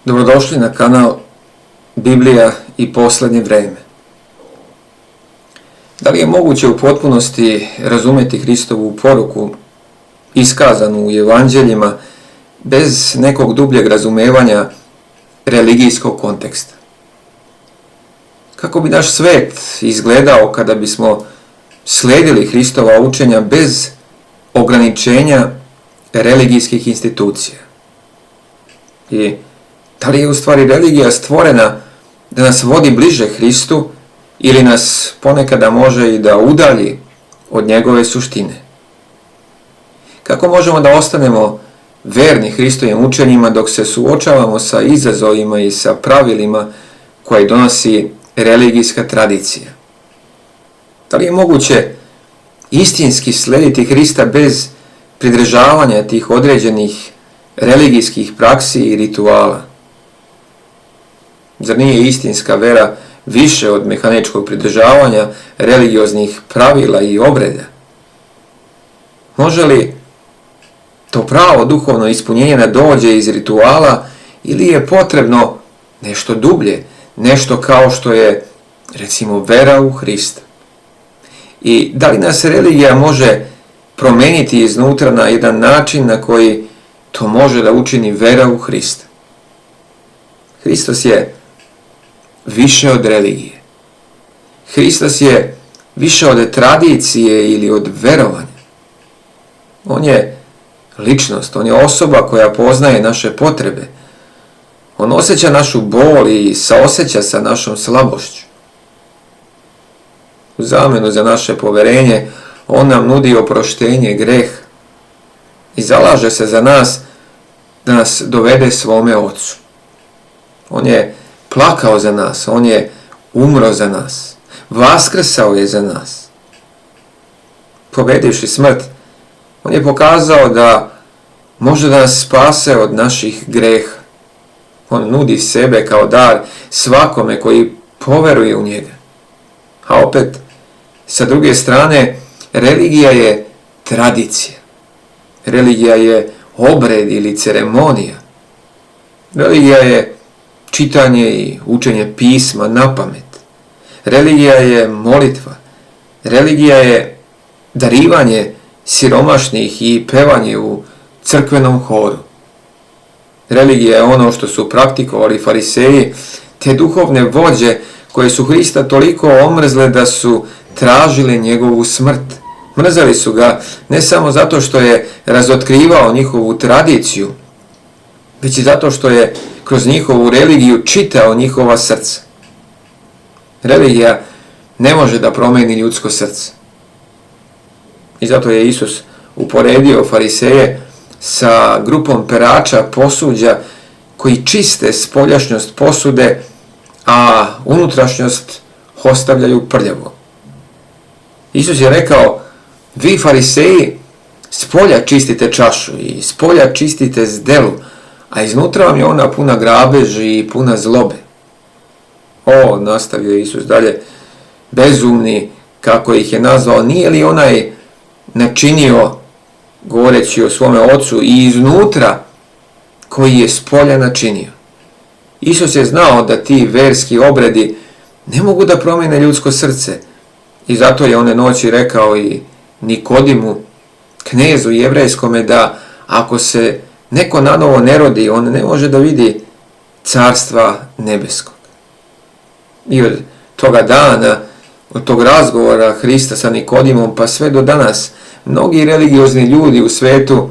Dobrodošli na kanal Biblija i posljednje vrijeme. Da li je moguće u potpunosti razumjeti Hristovu poruku iskazanu u evanđeljima bez nekog dubljeg razumijevanja religijskog konteksta? Kako bi naš svijet izgledao kada bismo slijedili Hristova učenja bez ograničenja religijskih institucija? I da li je u stvari religija stvorena da nas vodi bliže Hristu ili nas ponekada može i da udalji od njegove suštine? Kako možemo da ostanemo verni Hristovim učenjima dok se suočavamo sa izazovima i sa pravilima koje donosi religijska tradicija? Da li je moguće istinski slijediti Hrista bez pridržavanja tih određenih religijskih praksi i rituala? Zar nije istinska vera više od mehaničkog pridržavanja religioznih pravila i obreda? Može li to pravo duhovno ispunjenje da dođe iz rituala ili je potrebno nešto dublje, nešto kao što je recimo vera u Hrista? I da li nas religija može promijeniti iznutra na jedan način na koji to može da učini vera u Hrista? Hristos je više od religije. Hristos je više od tradicije ili od verovanja. On je ličnost, on je osoba koja poznaje naše potrebe. On osjeća našu bol i saosjeća sa našom slabošću. U zamjenu za naše poverenje, on nam nudi oproštenje greha i zalaže se za nas da nas dovede svome Ocu. On je plakao za nas, on je umro za nas, vaskrsao je za nas. Pobedivši smrt, on je pokazao da može da nas spase od naših greha. On nudi sebe kao dar svakome koji poveruje u njega. A opet, sa druge strane, religija je tradicija. Religija je obred ili ceremonija. Religija je čitanje i učenje pisma na pamet. Religija je molitva. Religija je darivanje siromašnih i pevanje u crkvenom horu. Religija je ono što su praktikovali fariseji, te duhovne vođe koje su Hrista toliko omrzle da su tražile njegovu smrt. Mrzeli su ga ne samo zato što je razotkrivao njihovu tradiciju, već i zato što je kroz njihovu religiju čitao njihova srca. Religija ne može da promijeni ljudsko srce. I zato je Isus uporedio fariseje sa grupom perača posuđa koji čiste spoljašnjost posude, a unutrašnjost ostavljaju prljavo. Isus je rekao: vi fariseji spolja čistite čašu i spolja čistite zdelu, a iznutra vam je ona puna grabeži i puna zlobe. Nastavio Isus dalje, bezumni, kako ih je nazvao, nije li onaj načinio, govoreći o svome ocu, i iznutra koji je spolja načinio. Isus je znao da ti verski obredi ne mogu da promijene ljudsko srce i zato je one noći rekao i Nikodimu, knezu jevrejskome, da ako se neko nanovo ne rodi, on ne može da vidi carstva nebeskog. I od toga dana, od tog razgovora Hrista sa Nikodimom pa sve do danas, mnogi religiozni ljudi u svetu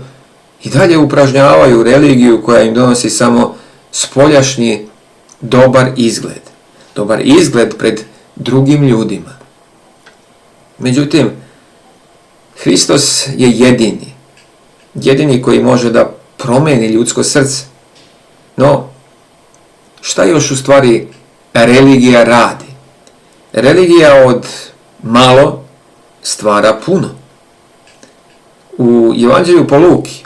i dalje upražnjavaju religiju koja im donosi samo spoljašnji dobar izgled. Dobar izgled pred drugim ljudima. Međutim, Hristos je jedini koji može da promijeni ljudsko srce. No, šta još u stvari religija radi? Religija od malo stvara puno. U Evanđelju po Luki,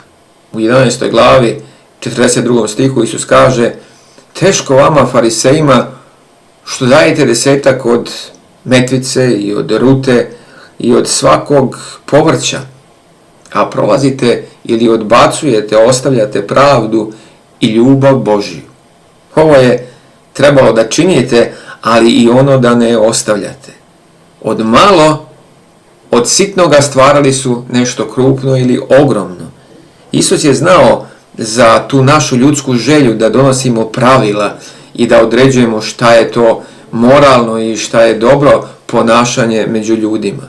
u 11. glavi, 42. stihu, Isus kaže: teško vama, farisejima, što dajete 10 od metvice i od rute i od svakog povrća, a prolazite ili odbacujete, ostavljate pravdu i ljubav Božiju. Ovo je trebalo da činite, ali i ono da ne ostavljate. Od malo, od sitnoga stvarali su nešto krupno ili ogromno. Isus je znao za tu našu ljudsku želju da donosimo pravila i da određujemo šta je to moralno i šta je dobro ponašanje među ljudima.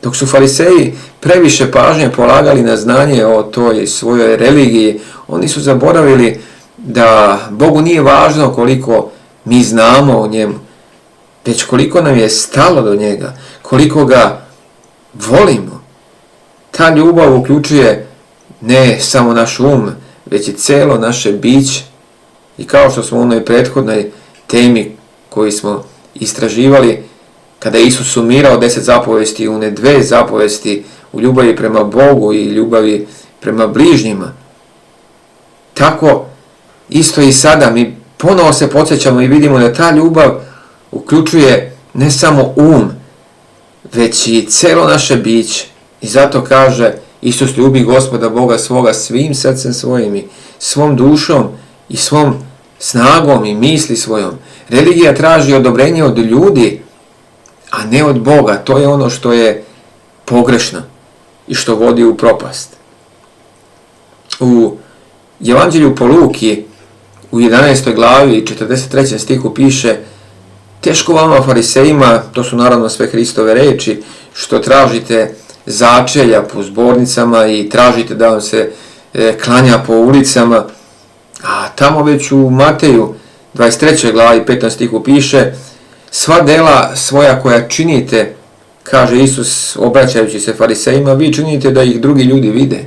Dok su fariseji previše pažnje polagali na znanje o toj svojoj religiji, oni su zaboravili da Bogu nije važno koliko mi znamo o njemu, već koliko nam je stalo do njega, koliko ga volimo. Ta ljubav uključuje ne samo naš um, već i cijelo naše biće. I kao što smo u onoj prethodnoj temi koju smo istraživali, kada je Isus sumirao 10 zapovesti u ne 2 zapovesti, u ljubavi prema Bogu i ljubavi prema bližnjima, tako isto i sada mi ponovo se podsjećamo i vidimo da ta ljubav uključuje ne samo um, već i cijelo naše biće. I zato kaže Isus: ljubi Gospoda Boga svoga svim srcem svojim i svom dušom i svom snagom i misli svojom. Religija traži odobrenje od ljudi, a ne od Boga. To je ono što je pogrešno i što vodi u propast. U Evanđelju po Luki u 11. glavi i 43. stihu piše: teško vama, farisejima, to su naravno sve Hristove reči, što tražite začelja po zbornicama i tražite da vam se klanja po ulicama. A tamo već u Mateju 23. glavi 15. stihu piše: sva dela svoja koja činite, kaže Isus obraćajući se farisejima, vi činite da ih drugi ljudi vide.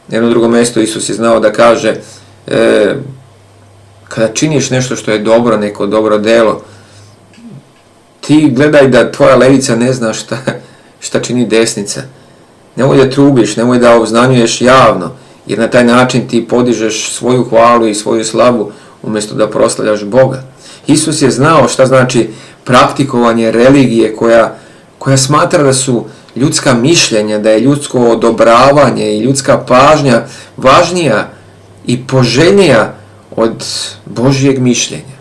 Na jednom drugom mjestu Isus je znao da kaže: kada činiš nešto što je dobro, neko dobro delo, ti gledaj da tvoja levica ne zna šta čini desnica. Nemoj da trubiš, nemoj da obznanjuješ javno, jer na taj način ti podižeš svoju hvalu i svoju slavu umjesto da proslavljaš Boga. Isus je znao šta znači praktikovanje religije koja smatra da su ljudska mišljenja, da je ljudsko odobravanje i ljudska pažnja važnija i poželjnija od Božjeg mišljenja.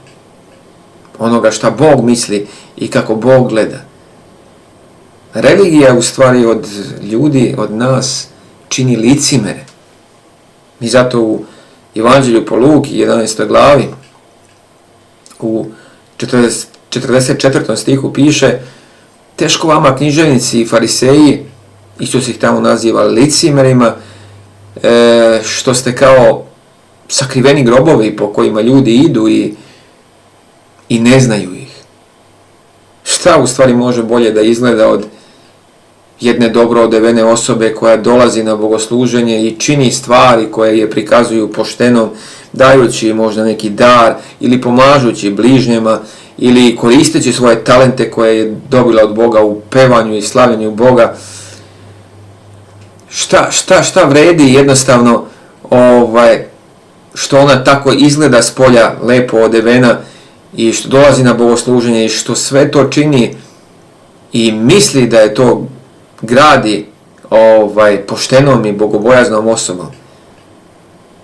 Onoga šta Bog misli i kako Bog gleda. Religija u stvari od ljudi, od nas, čini licimere. I zato u Evanđelju po Luki, 11. glavi, u 44. stihu piše: teško vama, književnici i fariseji, Isus ih tamo naziva licimerima, što ste kao sakriveni grobovi po kojima ljudi idu i ne znaju ih. Šta u stvari može bolje da izgleda od jedne dobro odevene osobe koja dolazi na bogosluženje i čini stvari koje je prikazuju poštenom, dajući možda neki dar ili pomažući bližnjima ili koristeći svoje talente koje je dobila od Boga u pevanju i slavljenju Boga. Šta vredi jednostavno što ona tako izgleda s polja lepo odevena i što dolazi na bogosluženje i što sve to čini i misli da je to gradi poštenom i bogobojaznom osobom.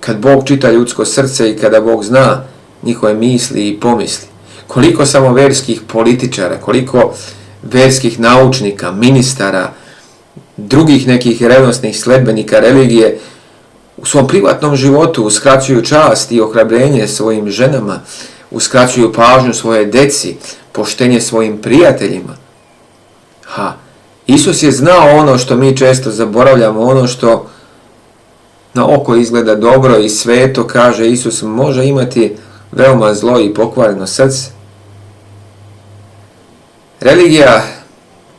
Kad Bog čita ljudsko srce i kada Bog zna njihove misli i pomisli. Koliko samo verskih političara, koliko verskih naučnika, ministara, drugih nekih revnosnih sledbenika religije u svom privatnom životu uskraćuju čast i ohrabrenje svojim ženama, uskraćuju pažnju svoje deci, poštenje svojim prijateljima. Isus je znao ono što mi često zaboravljamo, ono što na oko izgleda dobro i sveto, kaže Isus, može imati veoma zlo i pokvareno srce. Religija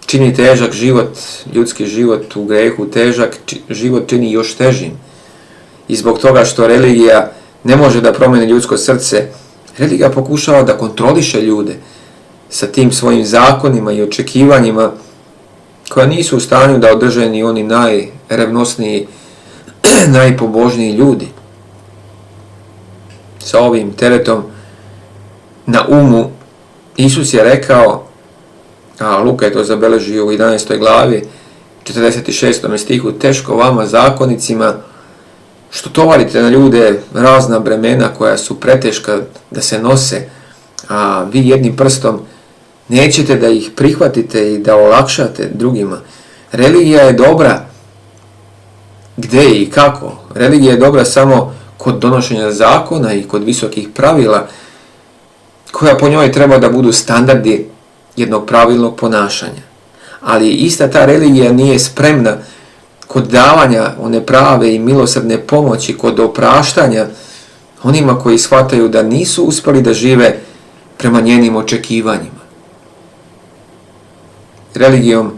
čini težak život, ljudski život u grehu, težak život čini još težim. I zbog toga što religija ne može da promeni ljudsko srce, religija pokušava da kontroliše ljude sa tim svojim zakonima i očekivanjima koja nisu u stanju da održe ni oni najrevnosniji, najpobožniji ljudi. Sa ovim teretom na umu Isus je rekao, a Luka je to zabeležio u 11. glavi, 46. stihu, teško vama zakonicima, što tovarite na ljude razna bremena koja su preteška da se nose, a vi jednim prstom nećete da ih prihvatite i da olakšate drugima. Religija je dobra gdje i kako. Religija je dobra samo kod donošenja zakona i kod visokih pravila, koja po njoj treba da budu standardi jednog pravilnog ponašanja. Ali ista ta religija nije spremna kod davanja one prave i milosrdne pomoći, kod opraštanja onima koji shvataju da nisu uspjeli da žive prema njenim očekivanjima. Religijom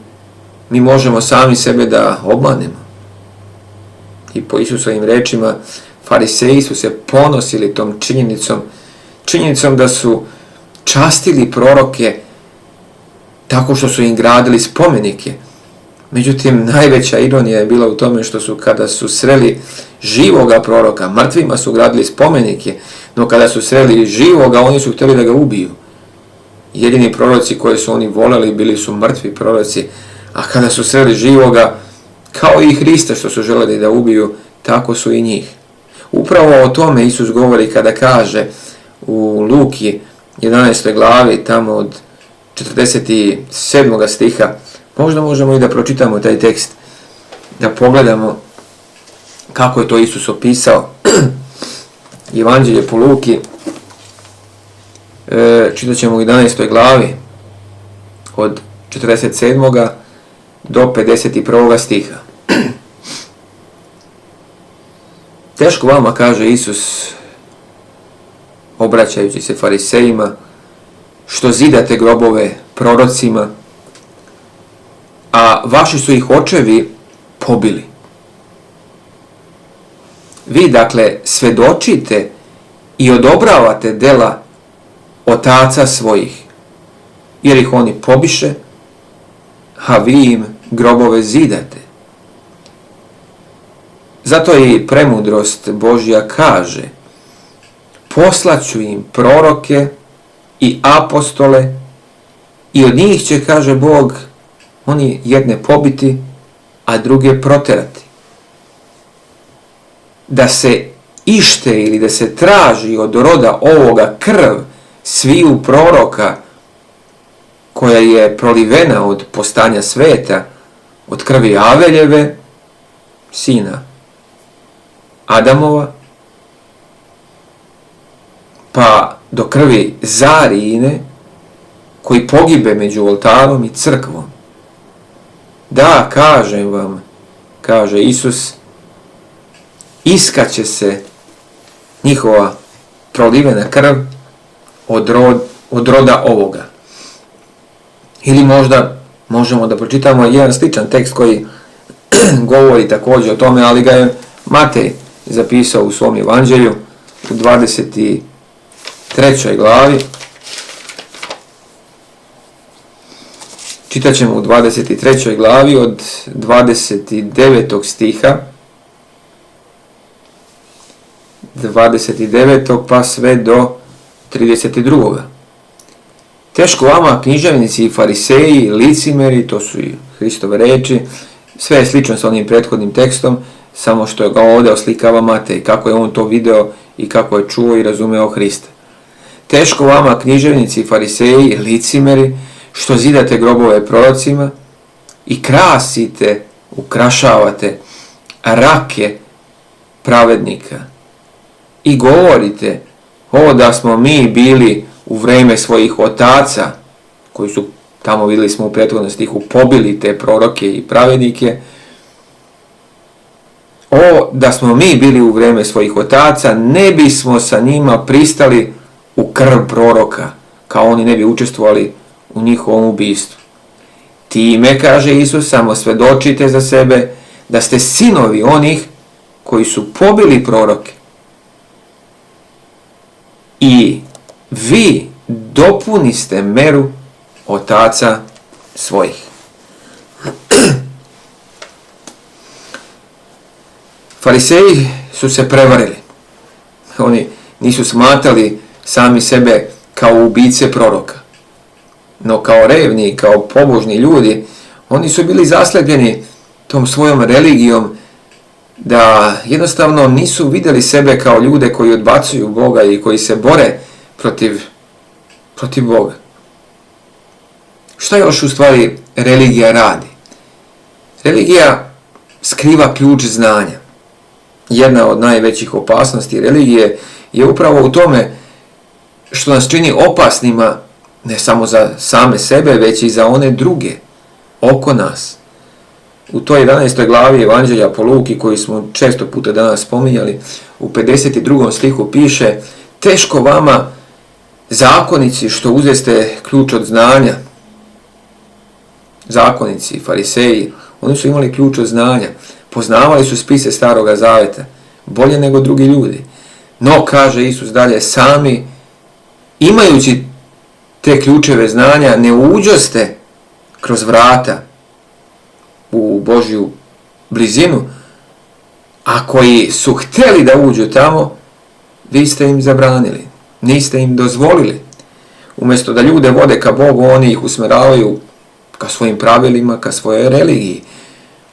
mi možemo sami sebe da obmanemo. I po Isusovim rečima, fariseji su se ponosili tom činjenicom da su častili proroke tako što su im gradili spomenike. Međutim, najveća ironija je bila u tome što su, kada su sreli živoga proroka, mrtvima su gradili spomenike, no kada su sreli živoga, oni su htjeli da ga ubiju. Jedini proroci koje su oni voleli bili su mrtvi proroci, a kada su sreli živoga, kao i Hrista što su želeli da ubiju, tako su i njih. Upravo o tome Isus govori kada kaže u Luki 11. glavi, tamo od 47. stiha, možda možemo i da pročitamo taj tekst, da pogledamo kako je to Isus opisao. Evanđelje po Luki, čitat ćemo u 11. glavi od 47. do 51. stiha. Teško vama, kaže Isus, obraćajući se farisejima, što zidate grobove prorocima, a vaši su ih očevi pobili. Vi, dakle, svedočite i odobravate dela otaca svojih, jer ih oni pobiše, a vi im grobove zidate. Zato i premudrost Božja kaže, poslaću im proroke i apostole i od njih će, kaže Bog, oni jedne pobiti, a druge proterati. Da se ište ili da se traži od roda ovoga krv sviju proroka koja je prolivena od postanja sveta, od krvi Aveljeve, sina Adamova, pa do krvi Zarijine, koji pogibe među oltarom i crkvom. Da, kažem vam, kaže Isus, iskaće se njihova prolivena krv od roda ovoga. Ili možda možemo da pročitamo jedan sličan tekst koji govori također o tome, ali ga je Matej zapisao u svom evanđelju u 23. glavi. Čitat ćemo u 23. glavi od 29. stiha. 29. pa sve do 32. Teško vama, književnici i fariseji, licimeri, to su i Hristove reči, sve je slično sa onim prethodnim tekstom, samo što ga ovdje oslikava Matej, kako je on to video i kako je čuo i razumeo Hrista. Teško vama, književnici i fariseji, licimeri, što zidate grobove prorocima i krasite, ukrašavate rake pravednika i govorite, o da smo mi bili u vrijeme svojih otaca, koji su, tamo vidjeli smo u prethodnom stihu, pobili te proroke i pravednike, o da smo mi bili u vrijeme svojih otaca, ne bismo sa njima pristali u krv proroka, kao oni ne bi učestvovali u njihovom ubistvu. Time, kaže Isus, samo svedočite za sebe da ste sinovi onih koji su pobili proroke. I vi dopuniste meru otaca svojih. Fariseji su se prevarili. Oni nisu smatrali sami sebe kao ubice proroka. No kao revni, kao pobožni ljudi, oni su bili zaslepljeni tom svojom religijom, da jednostavno nisu vidjeli sebe kao ljude koji odbacuju Boga i koji se bore protiv Boga. Šta još u stvari religija radi? Religija skriva ključ znanja. Jedna od najvećih opasnosti religije je upravo u tome što nas čini opasnima ne samo za same sebe, već i za one druge oko nas. U toj 11. glavi Evanđelja po Luki, koji smo često puta danas spominjali, u 52. stihu piše: teško vama, zakonici, što uzeste ključ od znanja. Zakonici, fariseji, oni su imali ključ od znanja. Poznavali su spise Staroga Zaveta bolje nego drugi ljudi. No, kaže Isus dalje, sami, imajući te ključeve znanja, ne uđoste kroz vrata u Božju blizinu, a koji su htjeli da uđu tamo, vi ste im zabranili, niste im dozvolili. Umjesto da ljude vode ka Bogu, oni ih usmeravaju ka svojim pravilima, ka svojoj religiji.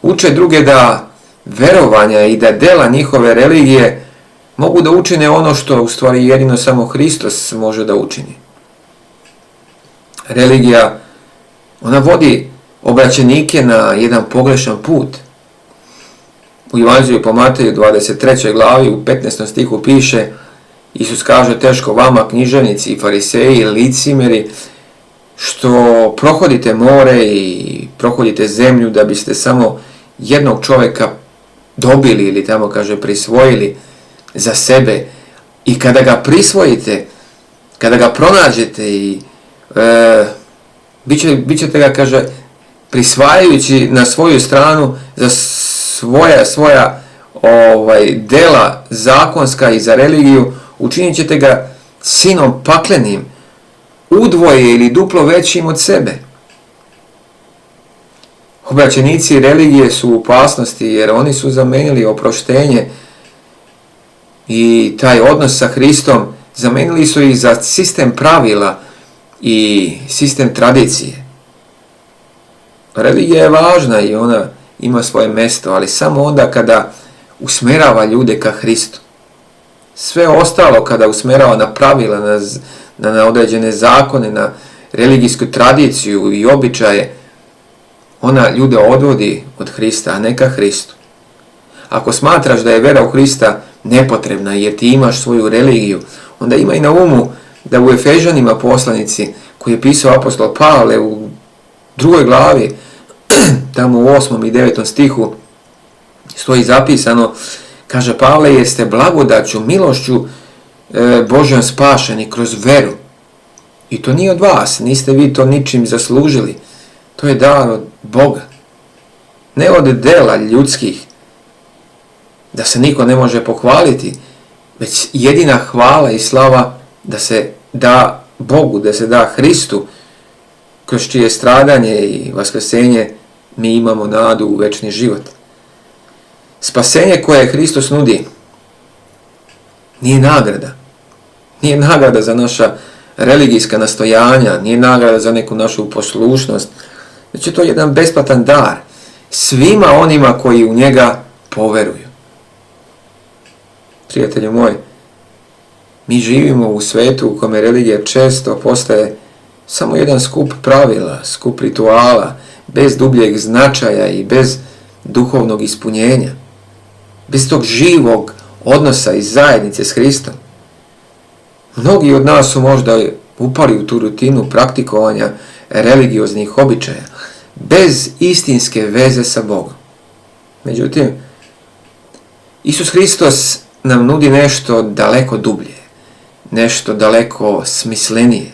Uče druge da verovanja i da dela njihove religije mogu da učine ono što u stvari jedino samo Hristos može da učini. Religija, ona vodi obraćenike na jedan pogrešan put. U Evanđelju po Mateju 23. glavi u 15. stihu piše, Isus kaže: teško vama, književnici i fariseji, licimeri, što prohodite more i prohodite zemlju da biste samo jednog čovjeka dobili ili tamo kaže prisvojili za sebe. I kada ga prisvojite, kada ga pronađete i bit ćete ga, kaže, prisvajajući na svoju stranu za svoja dela zakonska i za religiju, učinit ćete ga sinom paklenim, udvoje ili duplo većim od sebe. Obraćenici religije su u opasnosti jer oni su zamenili oproštenje i taj odnos sa Hristom, zamenili su ih za sistem pravila i sistem tradicije. Religija je važna i ona ima svoje mjesto, ali samo onda kada usmjerava ljude ka Hristu. Sve ostalo kada usmjerava na pravila, na određene zakone, na religijsku tradiciju i običaje, ona ljude odvodi od Hrista, a ne ka Hristu. Ako smatraš da je vera u Hrista nepotrebna jer ti imaš svoju religiju, onda imaj na umu da u Efežanima poslanici, koji je pisao apostol Pavle u 2. glavi, tamo u 8. i 9. stihu, stoji zapisano, kaže Pavle, jeste blagodaću, milošću Božjom spašeni kroz veru. I to nije od vas, niste vi to ničim zaslužili. To je dar od Boga. Ne od dela ljudskih, da se niko ne može pohvaliti, već jedina hvala i slava da se da Bogu, da se da Hristu, kroz čije stradanje i vaskrsenje mi imamo nadu u večni život. Spasenje koje Hristos nudi nije nagrada. Nije nagrada za naša religijska nastojanja, nije nagrada za neku našu poslušnost, već je to jedan besplatan dar svima onima koji u njega poveruju. Prijatelju moj, mi živimo u svetu u kome religija često postaje samo jedan skup pravila, skup rituala, bez dubljeg značaja i bez duhovnog ispunjenja, bez tog živog odnosa i zajednice s Hristom. Mnogi od nas su možda upali u tu rutinu praktikovanja religioznih običaja, bez istinske veze sa Bogom. Međutim, Isus Hristos nam nudi nešto daleko dublje, nešto daleko smislenije.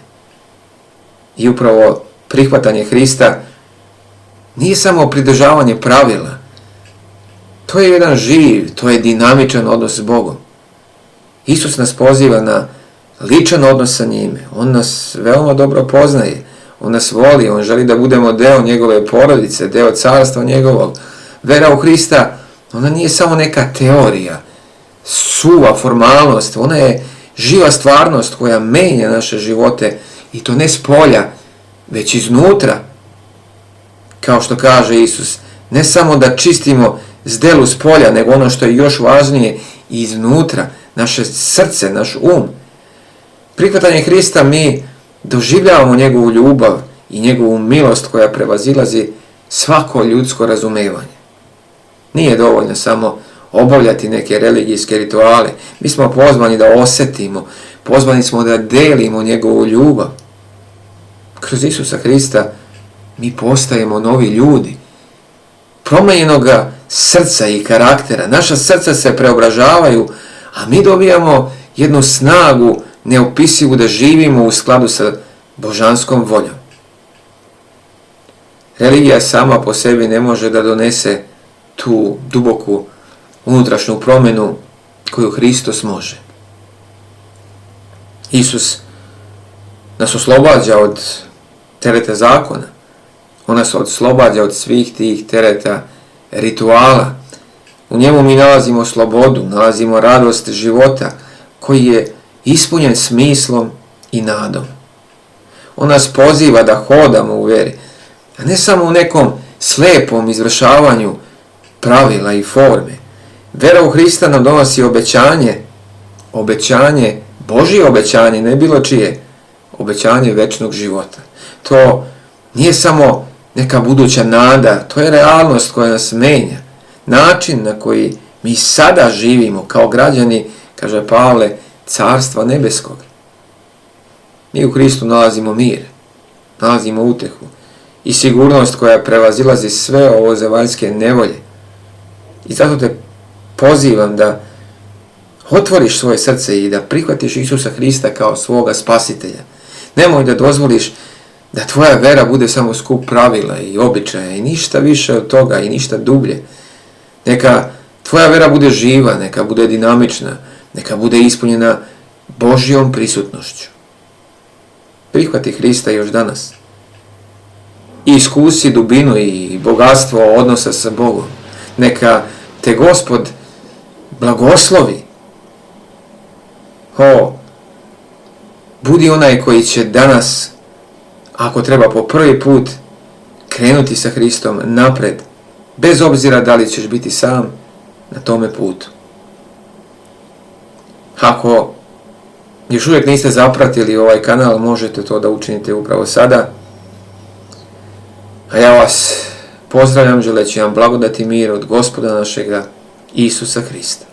I upravo prihvatanje Hrista nije samo pridržavanje pravila. To je jedan živ, to je dinamičan odnos s Bogom. Isus nas poziva na ličan odnos sa njime. On nas veoma dobro poznaje. On nas voli, on želi da budemo deo njegove porodice, deo carstva njegovog. Vera u Hrista, ona nije samo neka teorija, suva formalnost, ona je živa stvarnost koja menja naše živote i to ne s polja, već iznutra. Kao što kaže Isus, ne samo da čistimo zdelu s polja, nego ono što je još važnije iznutra, naše srce, naš um. Prihvatanje Hrista mi doživljavamo njegovu ljubav i njegovu milost koja prevazilazi svako ljudsko razumevanje. Nije dovoljno samo obavljati neke religijske rituale. Mi smo pozvani da osjetimo, pozvani smo da delimo njegovu ljubav. Kroz Isusa Hrista mi postajemo novi ljudi. Promijenjenoga srca i karaktera. Naša srca se preobražavaju, a mi dobijamo jednu snagu neopisivu da živimo u skladu sa božanskom voljom. Religija sama po sebi ne može da donese tu duboku unutrašnju promjenu koju Hristos može. Isus nas oslobađa od tereta zakona. On nas oslobađa od svih tih tereta rituala. U njemu mi nalazimo slobodu, nalazimo radost života koji je ispunjen smislom i nadom. On nas poziva da hodamo u veri, a ne samo u nekom slepom izvršavanju pravila i forme. Vera u Hrista nam donosi obećanje, Božje obećanje, ne bilo čije, obećanje večnog života. To nije samo neka buduća nada, to je realnost koja nas menja. Način na koji mi sada živimo kao građani, kaže Pavle, carstva nebeskog. Mi u Hristu nalazimo mir, nalazimo utehu i sigurnost koja prevazilazi sve ovo zemaljske nevolje. I zato te pozivam da otvoriš svoje srce i da prihvatiš Isusa Hrista kao svoga spasitelja. Nemoj da dozvoliš da tvoja vera bude samo skup pravila i običaja i ništa više od toga i ništa dublje. Neka tvoja vera bude živa, neka bude dinamična, neka bude ispunjena Božjom prisutnošću. Prihvati Hrista još danas. I iskusi dubinu i bogatstvo odnosa sa Bogom. Neka te Gospod blagoslovi. Budi onaj koji će danas, ako treba po prvi put, krenuti sa Hristom napred, bez obzira da li ćeš biti sam na tome putu. Ako još uvijek niste zapratili ovaj kanal, možete to da učinite upravo sada. A ja vas pozdravljam želeći vam blagodati mir od Gospoda našega Isusa Hrista.